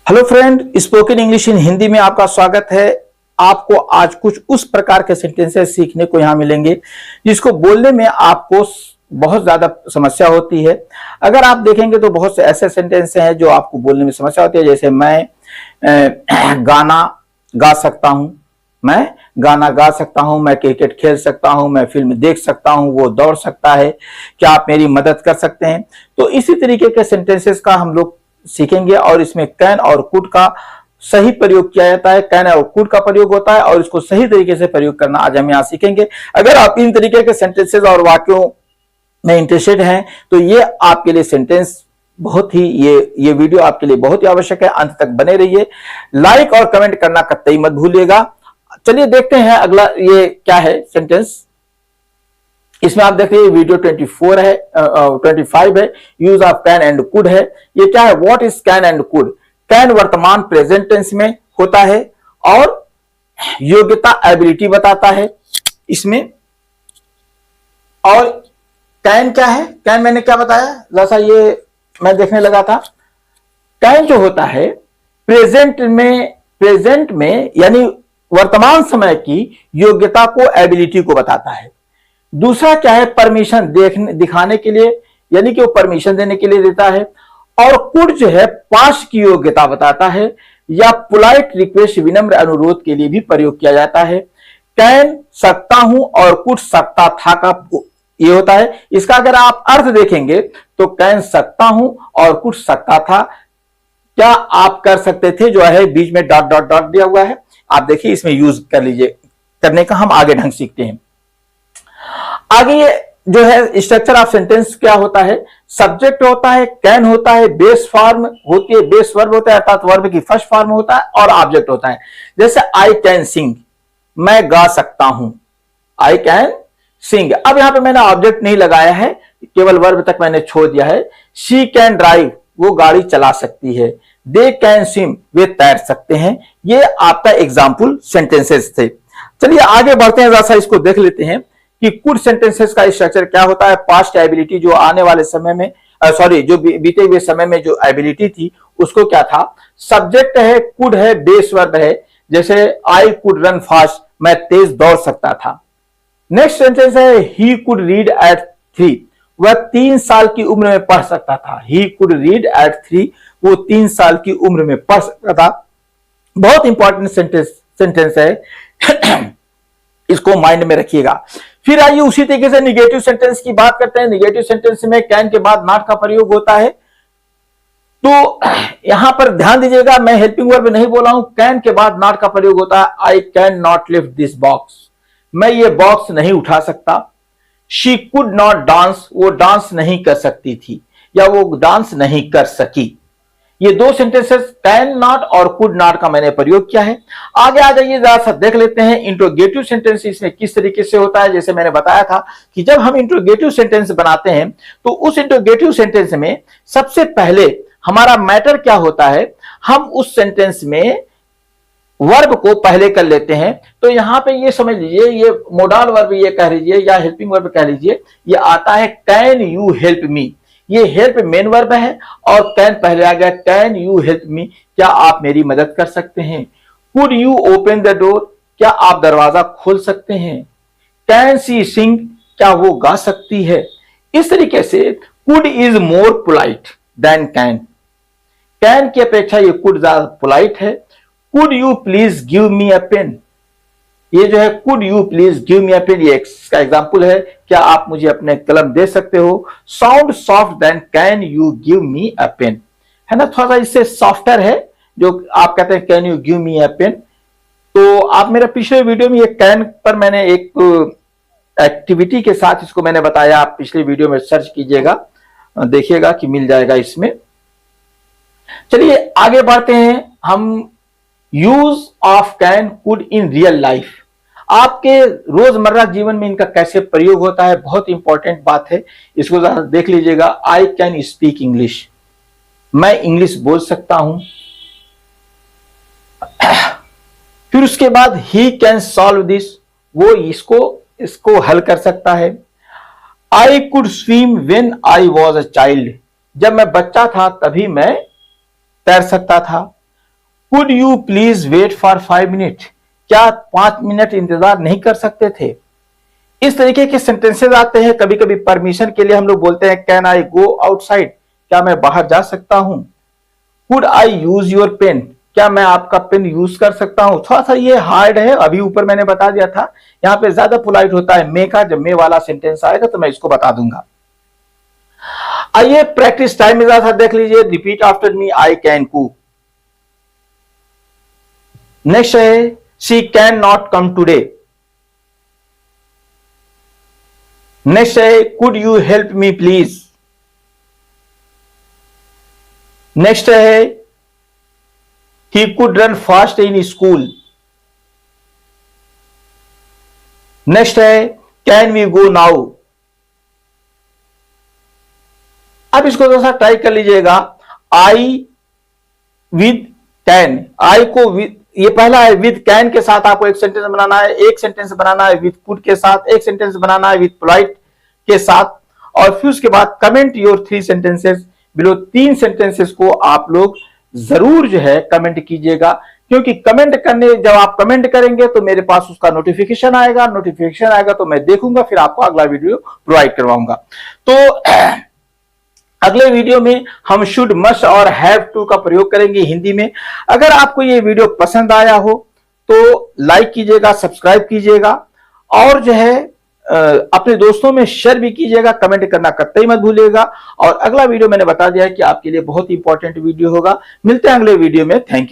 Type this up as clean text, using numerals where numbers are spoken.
Hello friend, spoken English in Hindi में आपका स्वागत है। आपको आज कुछ उस प्रकार के सेंटेंसेस सीखने को यहाँ मिलेंगे जिसको बोलने में आपको बहुत ज्यादा समस्या होती है। अगर आप देखेंगे तो बहुत से ऐसे सेंटेंस हैं जो आपको बोलने में समस्या होती है, जैसे मैं गाना गा सकता हूं, मैं गाना गा सकता हूं, मैं क्रिकेट खेल सकता हूं, मैं फिल्म देख सकता हूं, वो दौड़ सकता है, क्या आप मेरी मदद कर सकते हैं। तो इसी तरीके के सेंटेंसेस का हम लोग सीखेंगे और इसमें कैन और कुड का सही प्रयोग किया जाता है। कैन और कुड का प्रयोग होता है और इसको सही तरीके से प्रयोग करना आज हम यहाँ सीखेंगे। अगर आप इन तरीके के सेंटेंसेस और वाक्यों में इंटरेस्टेड हैं तो ये आपके लिए सेंटेंस बहुत ही ये वीडियो आपके लिए बहुत ही आवश्यक है। अंत तक बने रहिए, लाइक और कमेंट करना कतई मत भूलिएगा। चलिए देखते हैं अगला ये क्या है सेंटेंस। इसमें आप देख रहे हैं वीडियो 24 है, 25 है, use of can and could है। ये क्या है, what is can and could. Can वर्तमान प्रेजेंट टेंस में होता है और योग्यता एबिलिटी बताता है इसमें। और कैन क्या है, कैन मैंने क्या बताया, जैसा ये मैं देखने लगा था। कैन जो होता है प्रेजेंट में यानी वर्तमान समय की योग्यता को एबिलिटी को बताता है। दूसरा क्या है, परमिशन दिखाने के लिए, यानी कि वो परमिशन देने के लिए देता है। और कुड जो है पास्ट की योग्यता बताता है या पोलाइट रिक्वेस्ट विनम्र अनुरोध के लिए भी प्रयोग किया जाता है। कैन सकता हूं और कुड सकता था का ये होता है। इसका अगर आप अर्थ देखेंगे तो कैन सकता हूं और कुड सकता था, क्या आप कर सकते थे, जो है बीच में डॉट डॉट डॉट दिया हुआ है, आप देखिए इसमें यूज कर लीजिए। करने का हम आगे ढंग सीखते हैं। आगे ये जो है स्ट्रक्चर ऑफ सेंटेंस क्या होता है, सब्जेक्ट होता है, कैन होता है, बेस फॉर्म होती है, बेस वर्ब होता है अर्थात वर्ब की फर्स्ट फॉर्म होता है, और ऑब्जेक्ट होता है। जैसे आई कैन सिंग, मैं गा सकता हूं, आई कैन सिंग। अब यहां पे मैंने ऑब्जेक्ट नहीं लगाया है, केवल वर्ब तक मैंने छोड़ दिया है। शी कैन ड्राइव, वो गाड़ी चला सकती है। दे कैन स्विम, वे तैर सकते हैं। ये आपका एग्जाम्पल सेंटेंसेस थे। चलिए आगे बढ़ते हैं, जरा इसको देख लेते हैं कि कुड सेंटेंसेस का स्ट्रक्चर क्या होता है। पास्ट एबिलिटी, जो आने वाले समय में जो बीते हुए समय में जो एबिलिटी थी उसको क्या था, सब्जेक्ट है, कुड है, बेस वर्ब है। जैसे आई कुड रन फास्ट, मैं तेज दौड़ सकता था। नेक्स्ट सेंटेंस है ही कुड रीड एट 3, वह 3 साल की उम्र में पढ़ सकता था। ही कुड रीड एट 3, वो 3 साल की उम्र में पढ़ सकता था। बहुत इंपॉर्टेंट सेंटेंस है, इसको माइंड में रखिएगा। फिर आइए उसी तरीके से निगेटिव सेंटेंस की बात करते हैं। निगेटिव सेंटेंस में कैन के बाद नॉट का प्रयोग होता है। तो यहां पर ध्यान दीजिएगा, मैं हेल्पिंग वर्ब नहीं बोला हूं, कैन के बाद नॉट का प्रयोग होता है। I can not lift this box, मैं ये बॉक्स नहीं उठा सकता। शी कुड नॉट डांस, वो डांस नहीं कर सकती थी या वो डांस नहीं कर सकी। ये दो सेंटेंसेस कैन नॉट और कुड नॉट का मैंने प्रयोग किया है। आगे आ जाइए, जरा सा देख लेते हैं इंट्रोगेटिव सेंटेंस इसमें किस तरीके से होता है। जैसे मैंने बताया था कि जब हम इंट्रोगेटिव सेंटेंस बनाते हैं तो उस इंट्रोगेटिव सेंटेंस में सबसे पहले हमारा मैटर क्या होता है, हम उस सेंटेंस में वर्ब को पहले कर लेते हैं। तो यहां पे ये समझ लीजिए, ये मोडाल वर्ब ये कह लीजिए या हेल्पिंग वर्ब कह लीजिए, ये आता है कैन यू हेल्प मी। ये हेल्प मेन वर्ब है और कैन पहले आ गया, कैन यू हेल्प मी, क्या आप मेरी मदद कर सकते हैं। Could you open the door, क्या आप दरवाजा खोल सकते हैं। कैन सी सिंग, क्या वो गा सकती है। इस तरीके से could is more polite than can, can की अपेक्षा ये कुड ज्यादा पोलाइट है। Could you please give me a pen, ये जो है could you please give me a pen, ये इसका एग्जांपल है, क्या आप मुझे अपने कलम दे सकते हो। Sound soft than can you give me a pen, है ना, थोड़ा सा इससे सॉफ्टर है जो आप कहते हैं can you give me a pen. तो आप मेरे पिछले वीडियो में ये कैन पर मैंने एक एक्टिविटी के साथ इसको मैंने बताया, आप पिछले वीडियो में सर्च कीजिएगा, देखिएगा कि मिल जाएगा इसमें। चलिए आगे बढ़ते हैं हम। Use of can could in real life, आपके रोजमर्रा जीवन में इनका कैसे प्रयोग होता है, बहुत इंपॉर्टेंट बात है, इसको जरा देख लीजिएगा। आई कैन स्पीक इंग्लिश, मैं इंग्लिश बोल सकता हूं। फिर उसके बाद ही कैन सॉल्व दिस, वो इसको हल कर सकता है। I could swim when I was a child, जब मैं बच्चा था तभी मैं तैर सकता था। Could you please wait for 5 minute, क्या 5 मिनट इंतजार नहीं कर सकते थे। इस तरीके के सेंटेंसेस आते हैं। कभी कभी परमिशन के लिए हम लोग बोलते हैं कैन आई गो आउटसाइड, क्या मैं बाहर जा सकता हूं। Could I use your pen, क्या मैं आपका पेन यूज कर सकता हूं। थोड़ा सा ये हार्ड है, अभी ऊपर मैंने बता दिया था। यहां पे ज्यादा पोलाइट होता है मे का, जब मे वाला सेंटेंस आएगा तो मैं इसको बता दूंगा। आइए प्रैक्टिस टाइम में सा देख लीजिए। Repeat after me, I can cook. Next है she can not come today. Next है could you help me please. Next है he could run fast in school. Next है कैन वी गो नाउ। अब इसको थोड़ा सा ट्राई कर लीजिएगा। आई विद कैन, आई को विद, ये पहला है विद कैन के साथ आपको एक सेंटेंस बनाना है, एक सेंटेंस बनाना है विद कुड के साथ, एक सेंटेंस बनाना है विद पोलाइट के साथ, और फिर उसके बाद comment your 3 sentences below. 3 sentences को आप लोग जरूर जो है कमेंट कीजिएगा, क्योंकि कमेंट करने, जब आप कमेंट करेंगे तो मेरे पास उसका नोटिफिकेशन आएगा, नोटिफिकेशन आएगा तो मैं देखूंगा, फिर आपको अगला वीडियो प्रोवाइड करवाऊंगा। तो अगले वीडियो में हम शुड, मस्ट और हैव टू का प्रयोग करेंगे हिंदी में। अगर आपको ये वीडियो पसंद आया हो तो लाइक कीजिएगा, सब्सक्राइब कीजिएगा, और जो है अपने दोस्तों में शेयर भी कीजिएगा। कमेंट करना कतई मत भूलिएगा। और अगला वीडियो मैंने बता दिया है कि आपके लिए बहुत इंपॉर्टेंट वीडियो होगा। मिलते हैं अगले वीडियो में। Thank you.